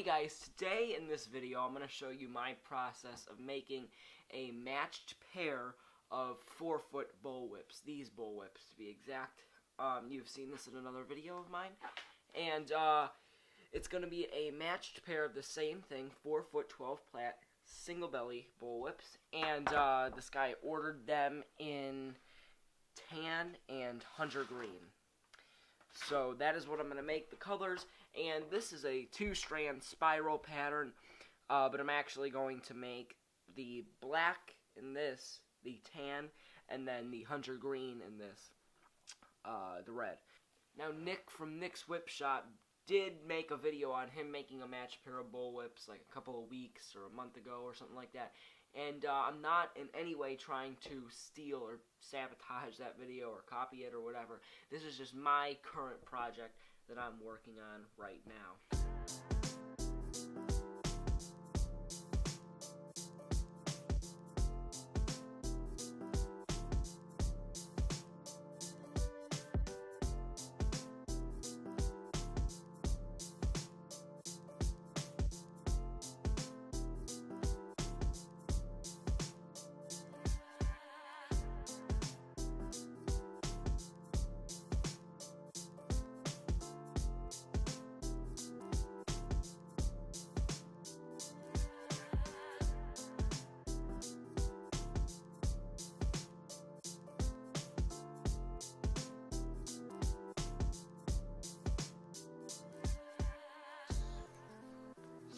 Hey guys, today in this video I'm going to show you my process of making a matched pair of 4-foot bullwhips. These bullwhips to be exact. You've seen this in another video of mine. And it's going to be a matched pair of the same thing, 4-foot 12 plat single belly bullwhips. And this guy ordered them in tan and hunter green. So that is what I'm going to make, the colors, and this is a 2-strand spiral pattern, but I'm actually going to make the black in this, the tan, and then the hunter green in this, the red. Now Nick from Nick's Whip Shop did make a video on him making a matched pair of bullwhips like a couple of weeks or a month ago or something like that. And I'm not in any way trying to steal or sabotage that video or copy it or whatever. This is just my current project that I'm working on right now.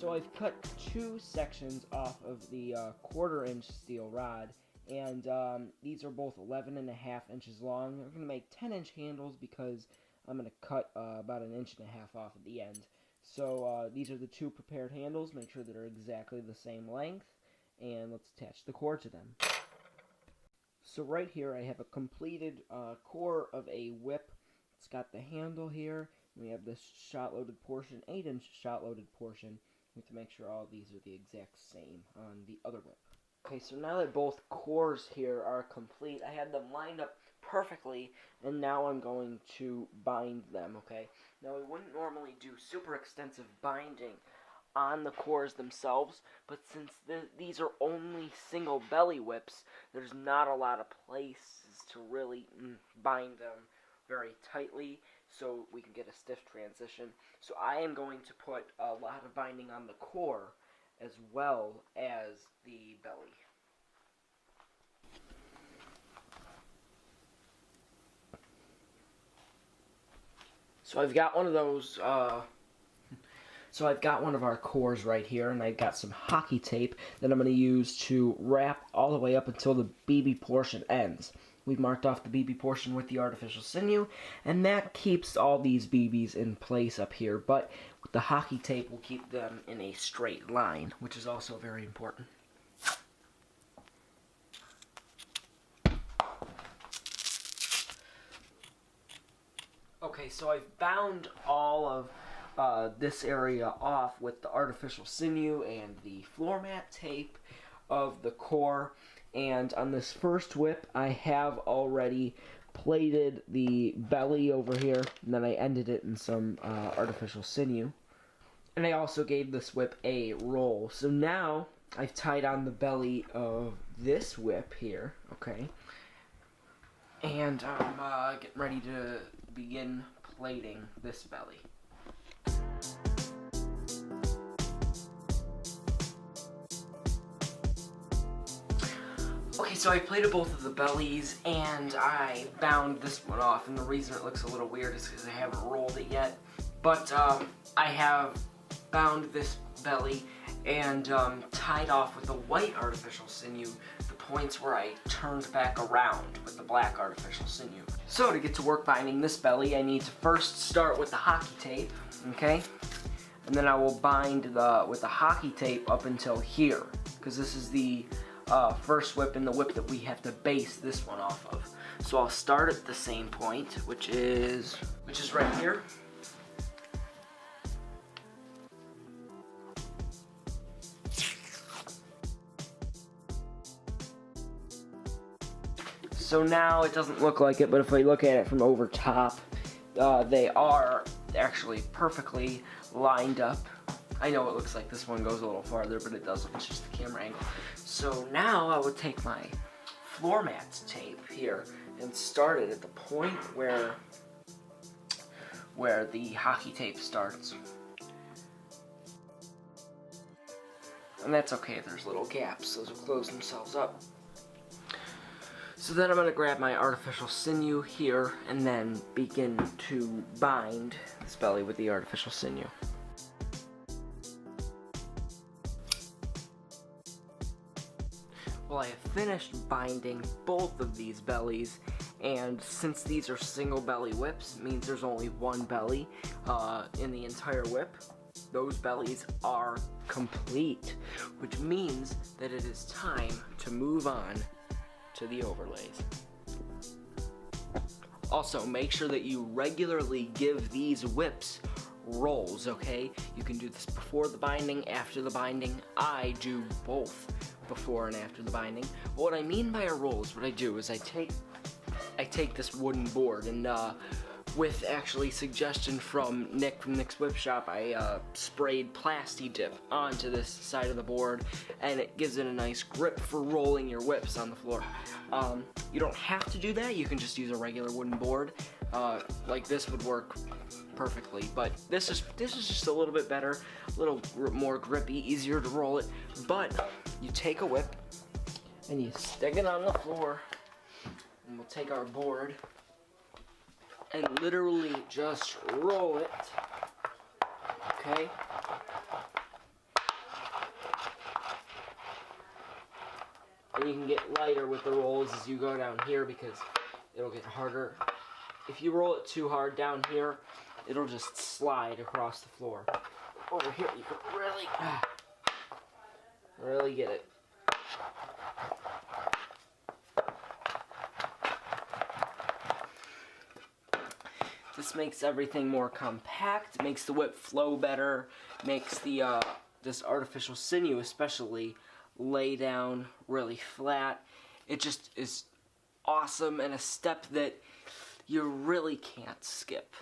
So I've cut 2 sections off of the 1/4-inch steel rod, and these are both 11.5 inches long. We're going to make 10-inch handles because I'm going to cut about 1.5 inches off at the end. So these are the 2 prepared handles. Make sure they're exactly the same length, and let's attach the core to them. So right here I have a completed core of a whip. It's got the handle here. We have this shot-loaded portion, 8-inch shot-loaded portion. We have to make sure all these are the exact same on the other whip. Okay, so now that both cores here are complete, I had them lined up perfectly, and now I'm going to bind them, okay? Now, we wouldn't normally do super extensive binding on the cores themselves, but since these are only single belly whips, there's not a lot of places to really bind them very tightly so we can get a stiff transition. So I am going to put a lot of binding on the core as well as the belly. So I've got one of those So I've got one of our cores right here, and I've got some hockey tape that I'm going to use to wrap all the way up until the BB portion ends. We've marked off the BB portion with the artificial sinew, and that keeps all these BBs in place up here, but with the hockey tape will keep them in a straight line, which is also very important. Okay, so I've bound all of this area off with the artificial sinew and the floor mat tape of the core, and on this first whip I have already plated the belly over here, and then I ended it in some artificial sinew, and I also gave this whip a roll. So now I've tied on the belly of this whip here, okay, and I'm getting ready to begin plating this belly. Okay, so I plated both of the bellies, and I bound this one off, and the reason it looks a little weird is because I haven't rolled it yet, but I have bound this belly and tied off with the white artificial sinew the points where I turned back around with the black artificial sinew. So to get to work binding this belly, I need to first start with the hockey tape, okay? And then I will bind with the hockey tape up until here, because this is the first whip and the whip that we have to base this one off of. So I'll start at the same point, which is right here. So now it doesn't look like it, but if I look at it from over top, they are actually perfectly lined up I know it looks like this one goes a little farther, but it doesn't. It's just the camera angle. So now I would take my floor mats tape here and start it at the point where the hockey tape starts. And that's okay if there's little gaps. Those will close themselves up. So then I'm going to grab my artificial sinew here and then begin to bind this belly with the artificial sinew. Well, I have finished binding both of these bellies, and since these are single belly whips, it means there's only one belly in the entire whip. Those bellies are complete, which means that it is time to move on to the overlays. Also, make sure that you regularly give these whips rolls, okay? You can do this before the binding, after the binding. I do both before and after the binding. But what I mean by a roll is what I do is I take this wooden board and with actually suggestion from Nick from Nick's Whip Shop, I sprayed Plasti Dip onto this side of the board, and it gives it a nice grip for rolling your whips on the floor. You don't have to do that. You can just use a regular wooden board. Like this would work perfectly, but this is just a little bit better, a little more grippy, easier to roll it. But you take a whip and you stick it on the floor, and we'll take our board and literally just roll it, okay? And you can get lighter with the rolls as you go down here because it'll get harder. If you roll it too hard down here, it'll just slide across the floor. Over here, you can really get it. This makes everything more compact, makes the whip flow better, makes the this artificial sinew especially lay down really flat. It just is awesome and a step that you really can't skip.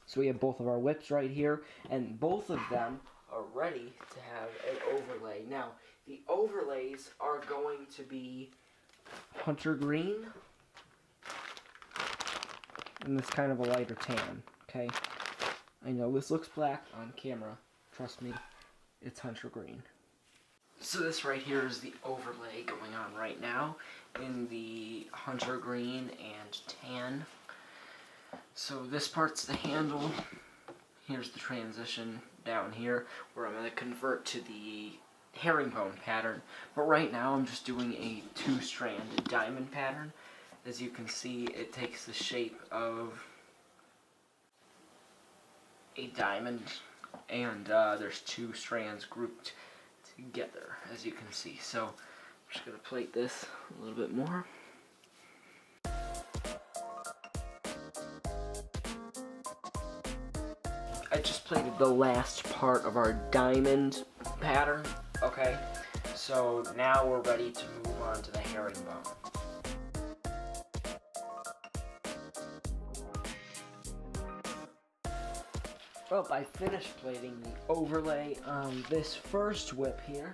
So we have both of our whips right here, and both of them are ready to have an overlay. Now, the overlays are going to be hunter green and this kind of a lighter tan, okay? I know this looks black on camera. Trust me, it's hunter green. So this right here is the overlay going on right now in the hunter green and tan. So this part's the handle. Here's the transition down here where I'm going to convert to the herringbone pattern. But right now I'm just doing a two-strand diamond pattern. As you can see, it takes the shape of a diamond, and there's two strands grouped together, as you can see. So I'm just going to plate this a little bit more. I just plated the last part of our diamond pattern, okay? So now we're ready to move on to the herringbone. Well, I finished plating the overlay on this first whip here.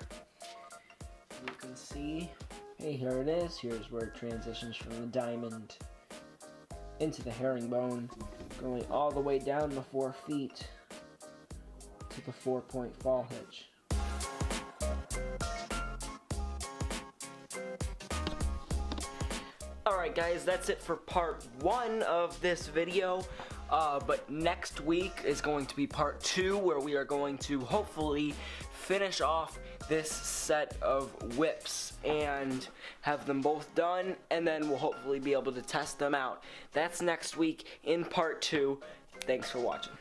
You can see, hey, here it is. Here's where it transitions from the diamond into the herringbone, going all the way down the 4 feet to the 4-point fall hitch. Alright guys, that's it for part 1 of this video. But next week is going to be part 2, where we are going to hopefully finish off this set of whips and have them both done, and then we'll hopefully be able to test them out. That's next week in part 2. Thanks for watching.